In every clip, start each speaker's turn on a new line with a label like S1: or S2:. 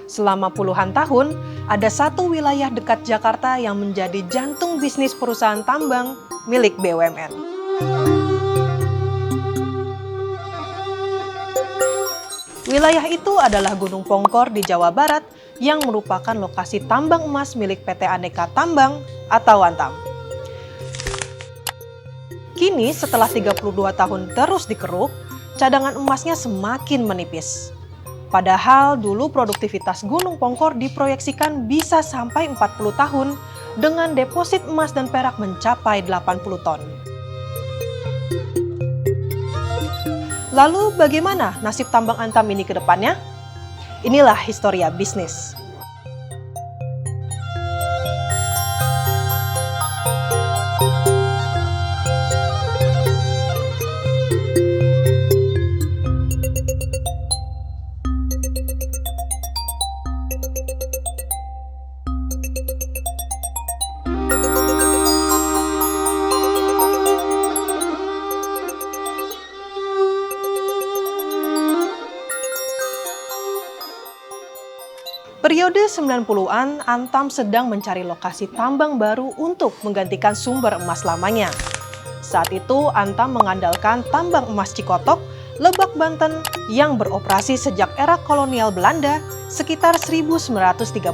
S1: Selama puluhan tahun, ada satu wilayah dekat Jakarta yang menjadi jantung bisnis perusahaan tambang milik BUMN. Wilayah itu adalah Gunung Pongkor di Jawa Barat yang merupakan lokasi tambang emas milik PT Aneka Tambang atau Antam. Kini setelah 32 tahun terus dikeruk, cadangan emasnya semakin menipis. Padahal dulu produktivitas Gunung Pongkor diproyeksikan bisa sampai 40 tahun dengan deposit emas dan perak mencapai 80 ton. Lalu bagaimana nasib tambang Antam ini ke depannya? Inilah Historia Bisnis. Periode 90-an, Antam sedang mencari lokasi tambang baru untuk menggantikan sumber emas lamanya. Saat itu, Antam mengandalkan tambang emas Cikotok, Lebak, Banten yang beroperasi sejak era kolonial Belanda sekitar 1936.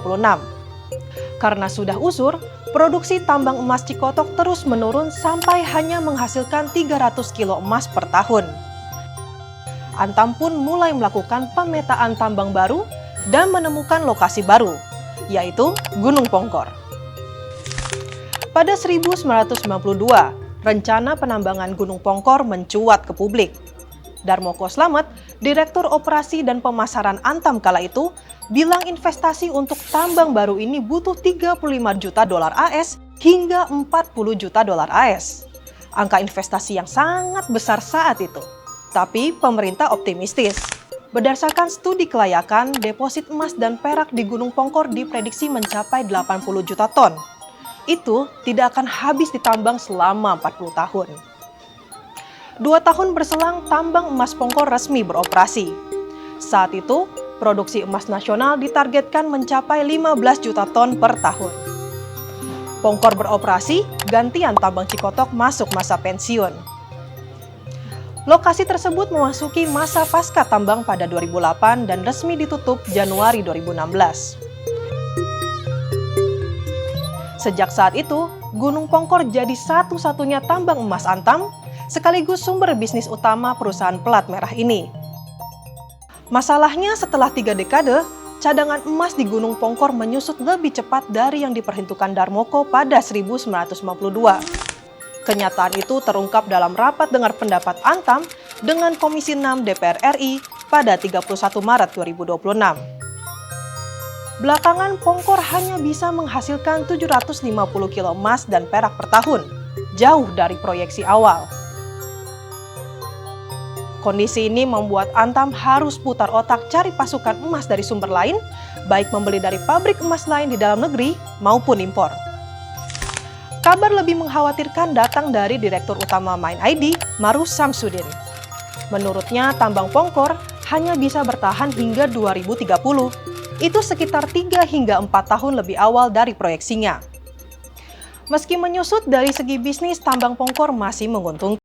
S1: Karena sudah usur, produksi tambang emas Cikotok terus menurun sampai hanya menghasilkan 300 kilo emas per tahun. Antam pun mulai melakukan pemetaan tambang baru dan menemukan lokasi baru, yaitu Gunung Pongkor. Pada 1992, rencana penambangan Gunung Pongkor mencuat ke publik. Darmoko Slamet, Direktur Operasi dan Pemasaran Antam kala itu, bilang investasi untuk tambang baru ini butuh 35 juta dolar AS hingga 40 juta dolar AS. Angka investasi yang sangat besar saat itu. Tapi pemerintah optimistis. Berdasarkan studi kelayakan, deposit emas dan perak di Gunung Pongkor diprediksi mencapai 80 juta ton. Itu tidak akan habis ditambang selama 40 tahun. 2 tahun berselang, tambang emas Pongkor resmi beroperasi. Saat itu, produksi emas nasional ditargetkan mencapai 15 juta ton per tahun. Pongkor beroperasi, gantian tambang Cikotok masuk masa pensiun. Lokasi tersebut memasuki masa pasca tambang pada 2008 dan resmi ditutup Januari 2016. Sejak saat itu, Gunung Pongkor jadi satu-satunya tambang emas Antam, sekaligus sumber bisnis utama perusahaan pelat merah ini. Masalahnya setelah 3 dekade, cadangan emas di Gunung Pongkor menyusut lebih cepat dari yang diperhitungkan Darmoko pada 1952. Kenyataan itu terungkap dalam rapat dengar pendapat Antam dengan Komisi 6 DPR RI pada 31 Maret 2026. Belakangan Pongkor hanya bisa menghasilkan 750 kilo emas dan perak per tahun, jauh dari proyeksi awal. Kondisi ini membuat Antam harus putar otak cari pasukan emas dari sumber lain, baik membeli dari pabrik emas lain di dalam negeri maupun impor. Kabar lebih mengkhawatirkan datang dari Direktur Utama Mine ID, Maruf Samsudin. Menurutnya, tambang Pongkor hanya bisa bertahan hingga 2030. Itu sekitar 3 hingga 4 tahun lebih awal dari proyeksinya. Meski menyusut dari segi bisnis, tambang Pongkor masih menguntungkan.